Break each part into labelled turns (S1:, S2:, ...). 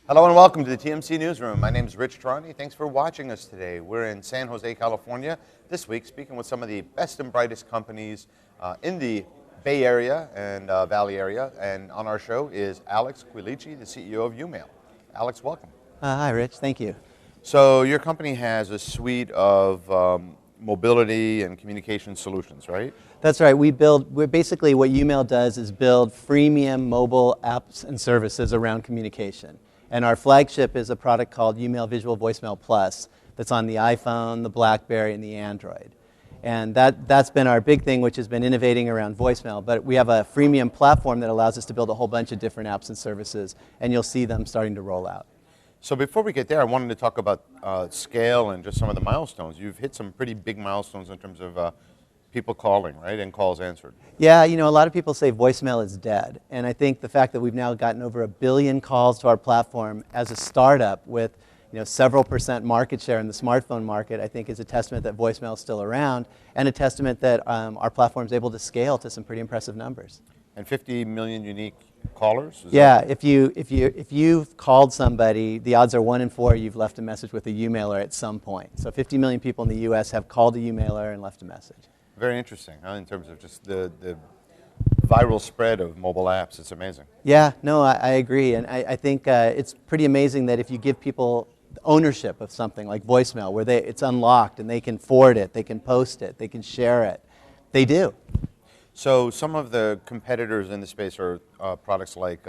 S1: Hello and welcome to the TMC Newsroom. My name is Rich Tehrani. Thanks for watching us today. We're in San Jose, California this week speaking with some of the best and brightest companies in the Bay Area and Valley area. And on our show is Alex Quilici, the CEO of YouMail. Alex, welcome.
S2: Hi, Rich. Thank you.
S1: So your company has a suite of mobility and communication solutions, right?
S2: That's right. We're basically what YouMail does is build freemium mobile apps and services around communication. And our flagship is a product called YouMail Visual Voicemail Plus that's on the iPhone, the BlackBerry, and the Android. And that's been our big thing, which has been innovating around voicemail. But we have a freemium platform that allows us to build a whole bunch of different apps and services, and you'll see them starting to roll out.
S1: So before we get there, I wanted to talk about scale and just some of the milestones. You've hit some pretty big milestones in terms of people calling, right, and calls answered.
S2: Yeah, you know, a lot of people say voicemail is dead. And I think the fact that we've now gotten over 1 billion calls to our platform as a startup with several % market share in the smartphone market, I think is a testament that voicemail is still around and a testament that our platform is able to scale to some pretty impressive numbers.
S1: And 50 million unique callers?
S2: Yeah, if you've called somebody, the odds are 1 in 4 you've left a message with a YouMailer at some point. So 50 million people in the US have called a YouMailer and left a message.
S1: Very interesting, huh, in terms of just the viral spread of mobile apps. It's amazing.
S2: Yeah, no, I agree. And I think it's pretty amazing that if you give people ownership of something like voicemail, where it's unlocked and they can forward it, they can post it, they can share it, they do.
S1: So some of the competitors in the space are products like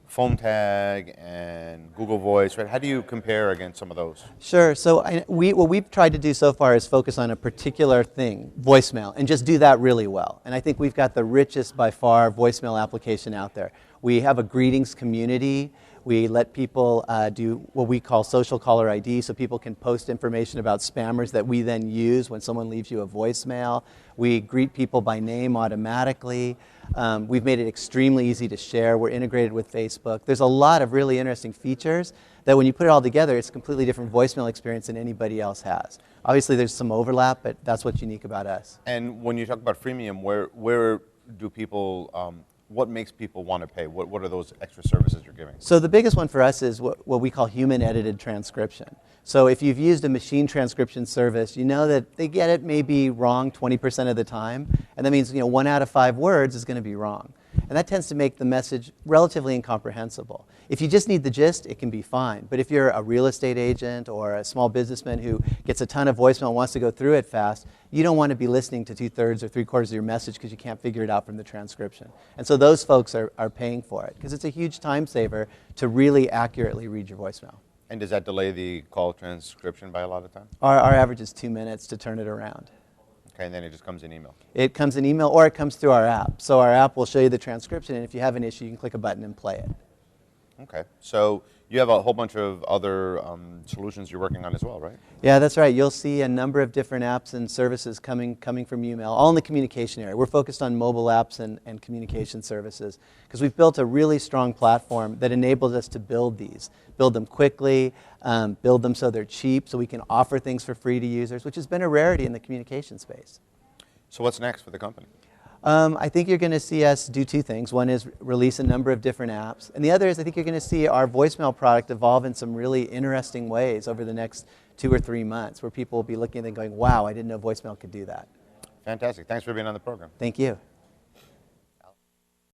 S1: Phone Tag and Google Voice, right? How do you compare against some of those?
S2: Sure. So what we've tried to do so far is focus on a particular thing, voicemail, and just do that really well. And I think we've got the richest by far voicemail application out there. We have a greetings community. We let people do what we call social caller ID, so people can post information about spammers that we then use when someone leaves you a voicemail. We greet people by name automatically. We've made it extremely easy to share. We're integrated with Facebook. There's a lot of really interesting features that when you put it all together, it's a completely different voicemail experience than anybody else has. Obviously, there's some overlap, but that's what's unique about us.
S1: And when you talk about freemium, where do people what makes people want to pay? What are those extra services you're giving?
S2: So the biggest one for us is what we call human-edited transcription. So if you've used a machine transcription service, you know that they get it maybe wrong 20% of the time, and that means 1 out of 5 words is going to be wrong. And that tends to make the message relatively incomprehensible. If you just need the gist, it can be fine. But if you're a real estate agent or a small businessman who gets a ton of voicemail and wants to go through it fast, you don't want to be listening to 2/3 or 3/4 of your message because you can't figure it out from the transcription. And so those folks are paying for it because it's a huge time saver to really accurately read your voicemail.
S1: And does that delay the call transcription by a lot of time?
S2: Our average is 2 minutes to turn it around.
S1: Okay, and then it just comes in email.
S2: It comes in email or it comes through our app. So our app will show you the transcription, and if you have an issue, you can click a button and play it.
S1: Okay, so you have a whole bunch of other solutions you're working on as well, right?
S2: Yeah, that's right. You'll see a number of different apps and services coming from YouMail, all in the communication area. We're focused on mobile apps and communication services because we've built a really strong platform that enables us to build these, build them quickly, build them so they're cheap, so we can offer things for free to users, which has been a rarity in the communication space.
S1: So what's next for the company?
S2: I think you're going to see us do 2 things. One is release a number of different apps. And the other is I think you're going to see our voicemail product evolve in some really interesting ways over the next 2 or 3 months where people will be looking at it and going, wow, I didn't know voicemail could do that.
S1: Fantastic. Thanks for being on the program.
S2: Thank you.